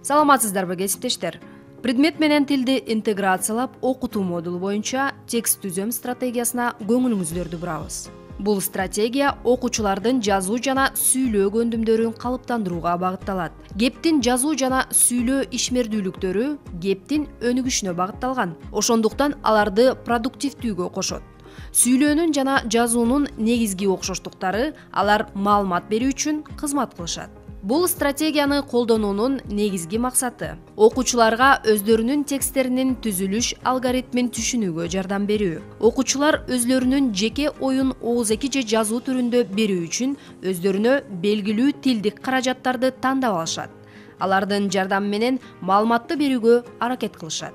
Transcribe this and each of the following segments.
Саламатсыздарбы кесиптештер. Предмет менен тилди интеграциялап окутуу модулу боюнча текст түзөм стратегиясына көңүлүңүздөрдү бурабыз. Бул стратегия окуучулардын жазуу жана сүйлөө көндүмдөрүн калыптандырууга багытталат. Кептин жазуу жана сүйлөө ишмердүүлүктөрү кептин өнүгүшүнө багытталган. Ошондуктан аларды продуктивдүүгө кошот. Сүйлөөнүн жана жазуунун негизги окшоштуктары алар маалымат берүү үчүн кызмат кылышат. Бул стратегияны колдонуунун негизги максаты окуучуларга өздөрүнүн тексттеринин түзүлүш алгоритмин түшүнүүгө жардам берүү. Окуучулар өзлөрүнүн жеке оюн оозеки же жазуу түрүндө берүү үчүн өздөрүнө белгилүү тилдик каражаттарды тандап алышат. Алардын жардамы менен маалыматты берүүгө аракет кылышат.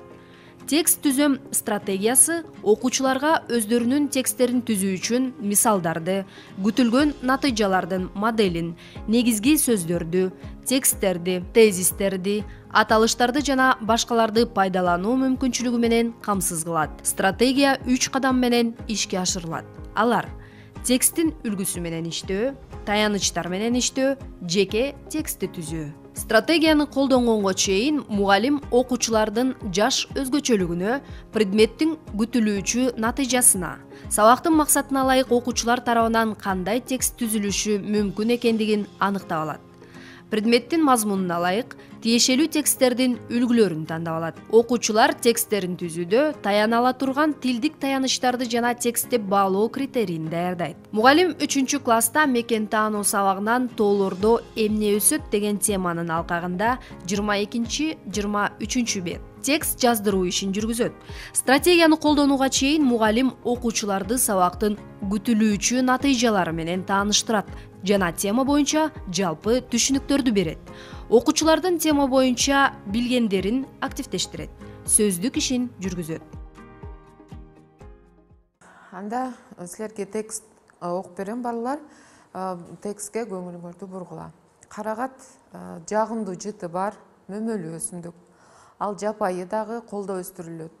Текст түзөм стратегиясы окуучуларга өздөрүнүн тексттерин түзүү үчүн мисалдарды, күтүлгөн натыйжалардын моделин, негизги сөздөрдү, тексттерди, тезистерди, аталыштарды жана башкаларды пайдалануу мүмкүнчүлүгү менен камсыз кылат. Стратегия 3 кадам менен ишке ашырылат. Алар: тексттин үлгүсү менен иштөө, таянычтар менен иштөө, жеке текстти түзүү. Стратегияны колдонгонго чейин мугалим окуучулардын жаш өзгөчөлүгүнө, предметтин күтүлүүчү натыйжасына, сабактын максатына ылайык окуучулар тарабынан кандай текст түзүлүшү мүмкүн экендигин аныктап алат. Предметтин мазмунуна ылайык тиешелүү тексттердин үлгүлөрүн тандап алат. Окуучулар тексттерин түзүүдө таяна ала турган тилдик таянычтарды жана текстти баалоо критерийин даярдайт. Мугалим 3 класста мекен таануу сабагынан тоолордо эмне өсөт деген теманын алкагында 22-23 бет текст жаздыруу ишин жүргүзөт. Стратегияны колдонууга чейин мугалим окуучуларды сабактын күтүлүүчү натыйжалары менен тааныштырат жана тема боюнча жалпы түшүнүктөрдү берет. Окуучулардын тема боюнча билгендерин активдештирет, сөздүк ишин жүргүзөт. Анда силерге текст окуп берем балалар. Текстке көңүлүңөрдү бургула. Карагат жагымдуу жыты бар, мөмөлүү өсүмдүк. Ал жапайы дагы колдо өстүрүлөт.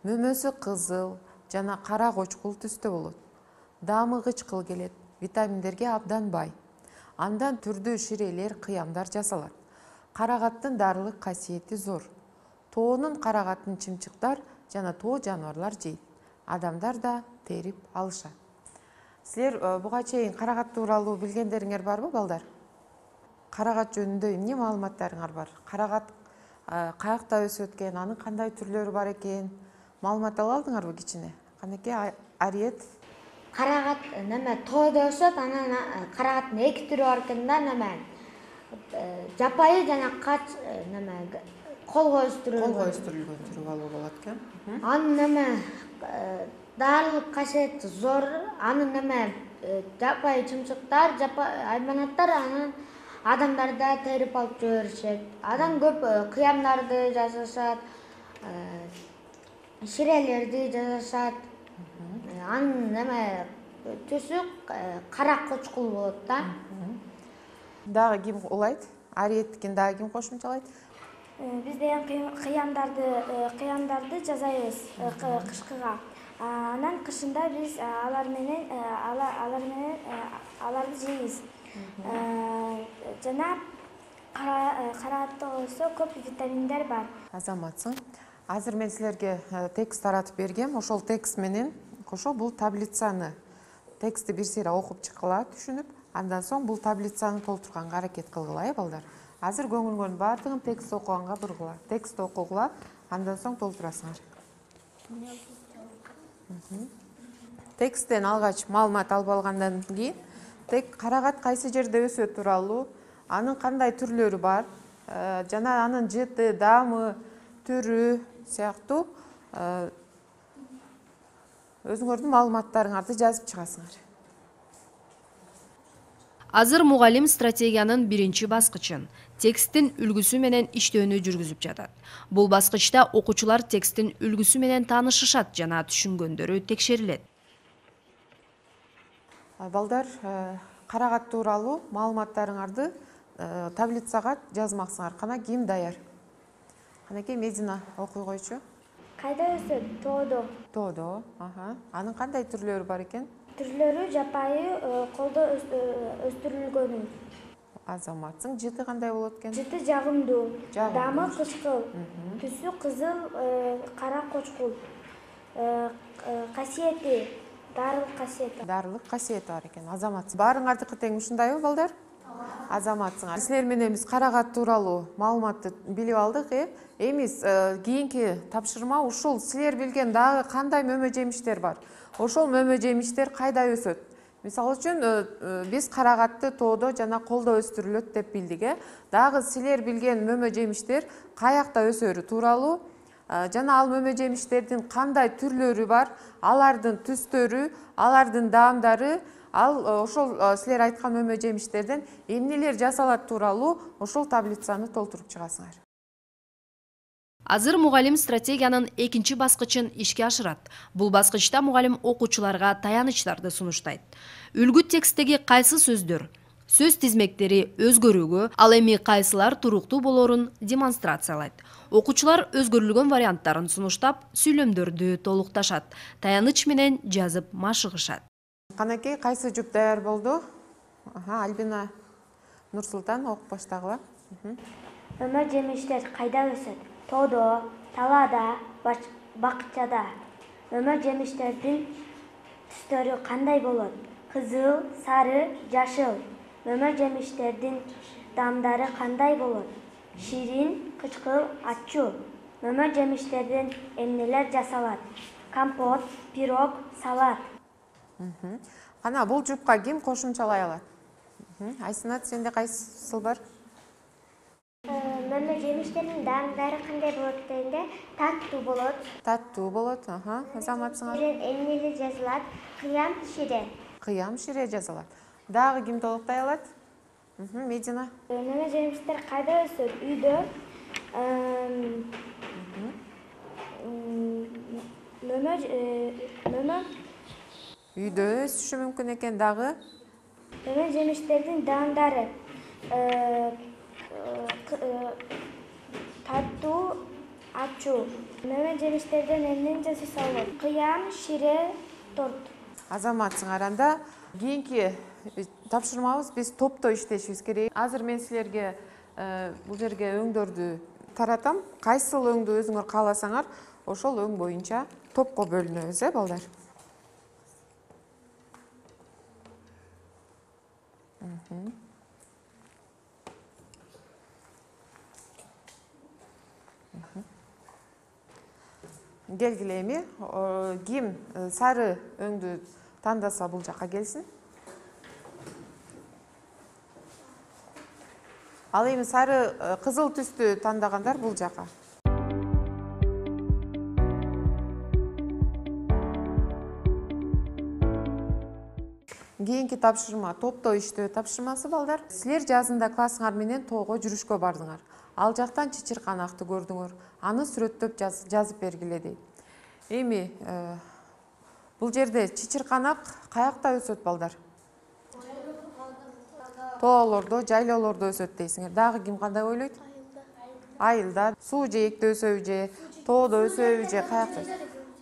Мөмөсү кызыл жана кара кочкул түстө болот. Даамы кычкыл келет, витаминдерге абдан бай. Андан түрдүү ширелер, кыямдар жасалат. Карагаттын дарылык касиети зор. Тоонун карагатын чымчыктар жана тоо жаныбарлар жейт. Адамдар да терип алышат. Силер буга чейин карагат тууралуу билгендериңер барбы, балдар? Карагат жөнүндө эмне маалыматтарыңар бар? Карагат каякта өсөт экен, анын кандай түрлөрү бар экен? Маалымат ала алдыңарбы кичине? Канеке, Ариет? Карагат тоодо өсөт, анан карагаттын 2 түрү бар экен да, жапайы жана колго өстүрүлгөн түрү болот экен. Анын дарылык касиети зор, анын жапайы чымчыктар, айбанаттар анын адамдарда терип алып жүрө беришет. Адам көп кыямдарды жасашат, ширелерди жасашат. Анын түсү кара кочкул болот да. Дагы ким улайт? Ариеттикин дагы ким кошумчалайт? Биз деген кыямдарды жасайбыз кышкыга. Анан кышында биз аларды жейбиз. Жана карагатта болсо көп витаминдер бар. Азаматсың. Азыр мен силерге текст таратып бергем. Ошол текст менен кошо бул таблицаны текстти бир сыйра окуп чыккыла түшүнүп, андан соң бул таблицаны толтурганга аракет кылгыла, балдар. Азыр көңүлүңөрдүн баардыгын текст окуганга бургула. Текст окугула, андан соң толтурасыңар. Тексттен алгач маалымат алып алгандан кийин карагат кайсы жерде өсөт тууралуу, анын кандай түрлөрү бар, жана анын жыты, даамы, түрү сыяктуу өзүңөрдүн маалыматтарыңарды жазып чыгасыңар. Азыр мугалим стратегиянын биринчи баскычын, тексттин үлгүсү менен иштөөнү жүргүзүп жатат. Бул баскычта окуучулар тексттин үлгүсү менен таанышышат жана түшүнгөндөрү текшерилет. Балдар, карагат тууралуу маалыматтарыңарды таблицага жазмаксыңар. Кана ким даяр? Канеке, Медина окуй койчу. Кайда өсөт? Тоодо. Тоодо, анын кандай түрлөрү бар экен? Түрлөрү жапайы, колдо өстүрүлгөнү. Азаматсың. Жыты кандай болот экен? Жыты жагымдуу. Жагымдуу. Дамы кычкыл. Түсү кызыл, кара кочкул. Касиети дарылык касиети. Дарылык касиети бар экен. Азаматсың. Баарыңардыкы тең ушундайбы, балдар? Азаматсыңар. Силер менен биз карагат тууралуу маалыматты билип алдык, Эми кийинки тапшырма ушул силер билген дагы кандай мөмө жемиштер бар? Ошол мөмө жемиштер кайда өсөт? Мисалы үчүн биз карагатты тоодо жана колдо өстүрүлөт деп билдик, Дагы силер билген мөмө жемиштер каякта өсөрү тууралуу жана ал мөмө жемиштердин кандай түрлөрү бар, алардын түстөрү, алардын даамдары, ошол силер айткан мөмө жемиштерден эмнелер жасалат тууралуу ошол таблицаны толтуруп чыгасыңар. Азыр мугалим стратегиянын экинчи баскычын ишке ашырат. Бул баскычта мугалим окуучуларга таянычтарды сунуштайт. Үлгү тексттеги кайсы сөздөр, сөз тизмектери өзгөрүүгө, ал эми кайсылар туруктуу болорун демонстрациялайт. Окуучулар өзгөрүлгөн варианттарын сунуштап, сүйлөмдөрдү толукташат, таяныч менен жазып машыгышат. Канакей, кайсы жүп даяр болду? Альбина Нурсултан окуп баштагыла. Мөмө жемиштер кайда өсөт? Тоодо, талаада, бакчада. Мөмө жемиштердин түстөрү кандай болот? Кызыл, сары, жашыл. Мөмө жемиштердин даамдары кандай болот? Ширин, кычкыл, ачуу. Мөмө жемиштерден эмнелер жасалат? Компот, пирог, салат. Кана бул жупка ким кошумчалай алат? Айсынат, сенде кайсыл бар? Мөмө жемиштердин даамдары кандай болот дегенде, таттуу болот. Таттуу болот, Азаматсыңар. Эмнелер жазылат? Кыям, шире. Кыям, шире жазылат. Дагы ким толуктай алат? Медина. Мөмө жемиштер кайда өсөт? Үйдө. Мөмө Үйдө өсүшү мүмкүн экен. Дагы мөмө жемиштердин даамдары таттуу, ачуу. Мөмө жемиштерден эмнени жасаса болот? Кыям, шире, торт. Азаматсыңар. Анда кийинки тапшырмабыз биз топто иштешибиз керек. Азыр мен силерге бул жерге өңдөрдү таратам. Кайсыл өңдү өзүңөр кааласаңар, ошол өң боюнча топко бөлүнөбүз, балдар. Келгиле эми, ким сары өңдү тандаса бул жака келсин. Ал эми сары кызыл түстү тандагандар бул жака. Кийинки тапшырма топто иштөө тапшырмасы, балдар. Силер жазында классыңар менен тоого жүрүшкө бардыңар. Ал жактан чычырканакты көрдүңөр. Аны сүрөттөп жазып бергиле дейт. Эми бул жерде чычырканак каякта өсөт, балдар? Тоолордо, жайлоолордо өсөт дейсиңер. Дагы ким кандай ойлойт? Айылда. Суу жээкте өсөбү же, тоодо өсөбү же, каякта?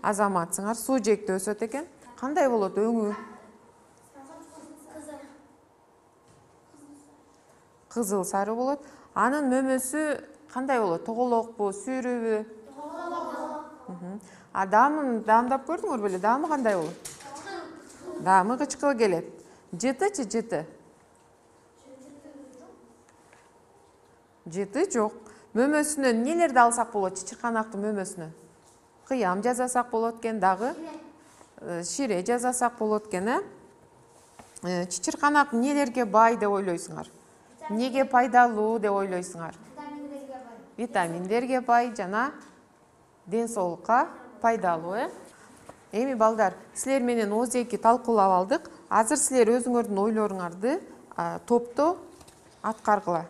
Азаматсыңар. Суу жээкте өсөт экен. Кандай болот өңү? Кызыл, сары болот. Анын мөмөсү кандай болот? Тоголокпу, сүйрүүбү? Даамдап көрдүңөр беле? Даамы кандай болот? Даамы кычкыл келет. Жытычы, жыты? Жыты жок. Мөмөсүнөн нелерди алсак болот? Чычырканактын мөмөсүнөн? Кыям жасасак болот экен, дагы шире жасасак болот экен, Чычырканак нелерге бай деп ойлойсуңар? Неге пайдалуу деп ойлойсуңар? Витаминдерге бай жана ден соолукка пайдалуу, Эми, балдар, силер менен ооз-эки талкуулап алдык. Азыр силер өзүңөрдүн ойлоруңарды топто аткаргыла.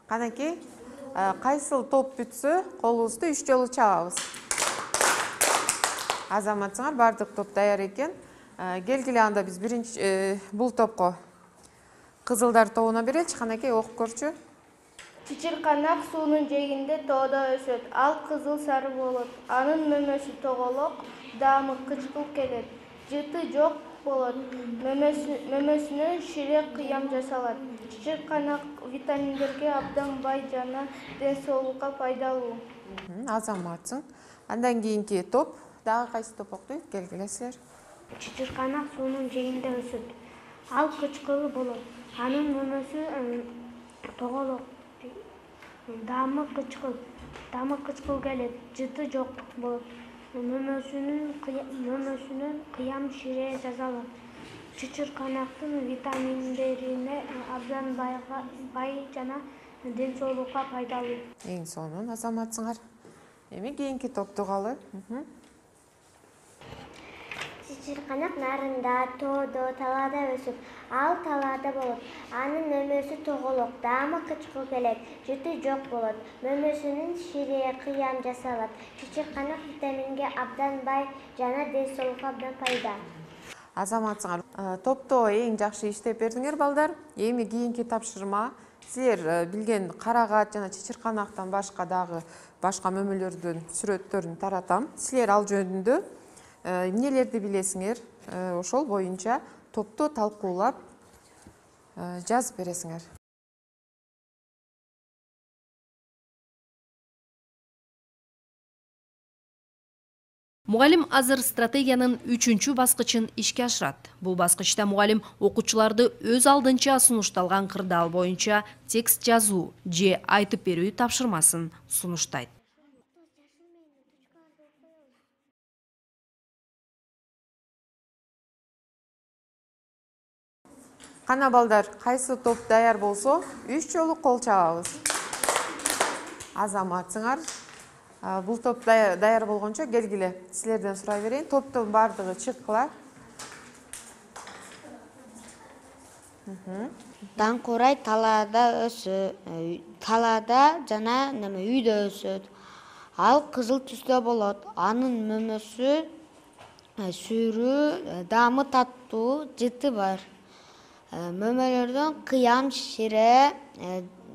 Канакей, Кайсыл топ бүтсө колубузду 3 жолу чабабыз. Азаматсыңар, бардык топ даяр экен. Келгиле анда биз биринчи бул топко кызылдар тобуна береличи. Канакей окуп көрчү. Чычырканак суунун жээгинде тоодо өсөт. Ал кызыл сары болот. Анын мөмөсү тоголок, даамы кычкыл келет. Жыты жок болот. Мөмөсүнөн шире кыям жасалат. Чычырканак витаминдерге абдан бай жана ден соолукка пайдалуу. Азаматсың. Андан кийинки топ дагы кайсы топ окуйт? Келгиле силер. Чычырканак суунун жээгинде өсөт. Ал кычкыл болот. Анын мөмөсү тоголок. Даамы кычкыл келет. Жыты жок болот. Мөмөсүнөн кыям шире жасалат. Чычырканактын витаминдерине абдан бай жана ден соолукка пайдалуу. Эң сонун азаматсыңар. Эми кийинки топту калы. Чычырканак нарында, тоодо, талаада өсөт. Ал талаада болот. Анын мөмөсү тоголок, даамы кычкыл келет. Жыты жок болот. Мөмөсүнөн шире кыям жасалат. Чычырканак витаминге абдан бай жана ден соолукка абдан пайда. Азаматсыңар, топто эң жакшы иштеп бердиңер балдар. Эми кийинки тапшырма силер билген карагат жана чычырканактан башка дагы башка мөмөлөрдүн сүрөттөрүн таратам. Силер ал жөнүндө эмнелерди билесиңер, ошол боюнча топту талкуулап жазып бересиңер. Мугалим азыр стратегиянын 3-чү баскычын ишке ашырат. Бул баскычта мугалим окуучуларды өз алдынча сунушталган кырдаал боюнча текст жазуу же айтып берүү тапшырмасын сунуштайт. Кана балдар, кайсы топ даяр болсо 3 жолу кол чабабыз. Азаматсыңар, бул топ даяр болгончо келгиле силерден сурай берейин. Топтун бардыгы чыккыла. Даңкурай талаада жана үйдө өсөт. Ал кызыл түстө болот. Анын мөмөсү сүйрүү, даамы таттуу, жыты бар. Мөмөлөрдөн кыям шире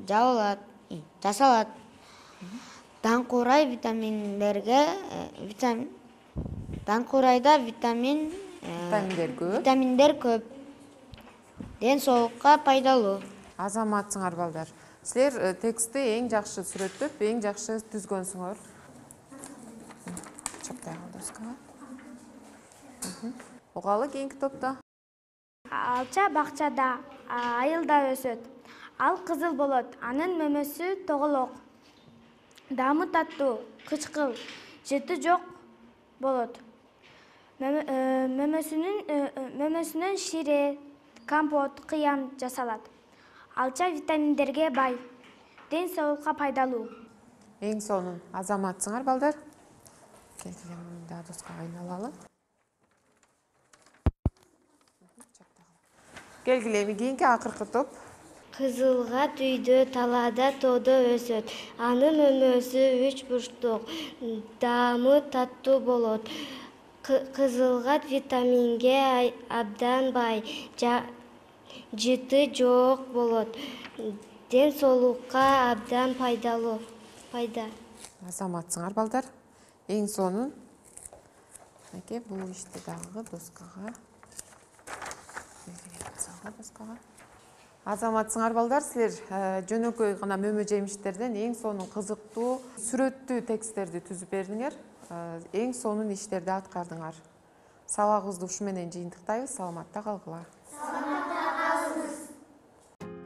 жасалат. Даңкурай Даңкурайда витаминдер көп. Ден соолукка пайдалуу. Азаматсыңар балдар. Силер текстти эң жакшы сүрөттөп, эң жакшы түзгөнсүңөр. Чаптай кал доскага. Угалы кийинки топто. Алча бакчада, айылда өсөт. Ал кызыл болот. Анын мөмөсү тоголок. Даамы таттуу, кычкыл, жыты жок болот. Мөмөсүнөн шире, компот, кыям жасалат. Алча витаминдерге бай, ден соолукка пайдалуу. Эң сонун азаматсыңар балдар. Келгиле мында доскага айналалы. Келгиле эми кийинки акыркы топ. Кызылгат үйдө, талаада, тоодо өсөт. Анын мөмөсү 3 бурчтук, даамы таттуу болот. Кызылгат витаминге абдан бай, жыты жок болот. Ден соолукка абдан пайда. Азаматсыңар балдар. Эң сонун. Бул ишти дагы доскага. Азаматсыңар балдар, силер жөнөкөй гана мөмө жемиштерден эң сонун кызыктуу, сүрөттүү тексттерди түзүп бердиңер. Эң сонун иштерди аткардыңар. Сабагыбызды ушу менен жыйынтыктайбыз. Саламатта калгыла.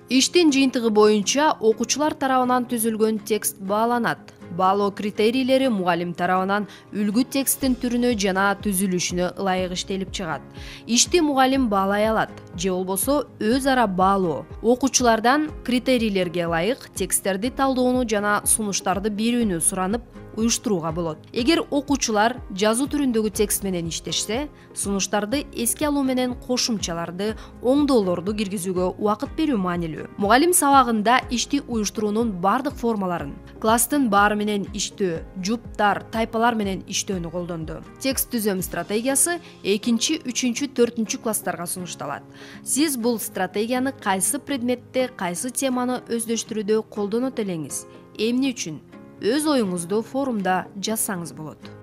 Иштин жыйынтыгы боюнча окуучулар тарабынан түзүлгөн текст бааланат. Баалоо критерийлери мугалим тарабынан үлгү тексттин түрүнө жана түзүлүшүнө ылайык иштелип чыгат. Ишти мугалим баалай алат же болбосо өз ара баалоо. Окуучулардан критерийлерге ылайык тексттерди талдоону жана сунуштарды берүүнү суранып, уюштурууга болот. Эгер окуучулар жазуу түрүндөгү текст менен иштешсе, сунуштарды эске алуу менен кошумчаларды, оңдоолорду киргизүүгө убакыт берүү маанилүү. Мугалим сабагында ишти уюштуруунун бардык формаларын, класстын баары менен иштөө, жуптар, тайпалар менен иштөөнү колдонду. Текст түзөм стратегиясы 2, 3, 4 класстарга сунушталат. Сиз бул стратегияны кайсы предметте, кайсы теманы өздөштүрүүдө колдонот элеңиз. Эмне үчүн? Өз оюңузду форумда жазсаңыз болот.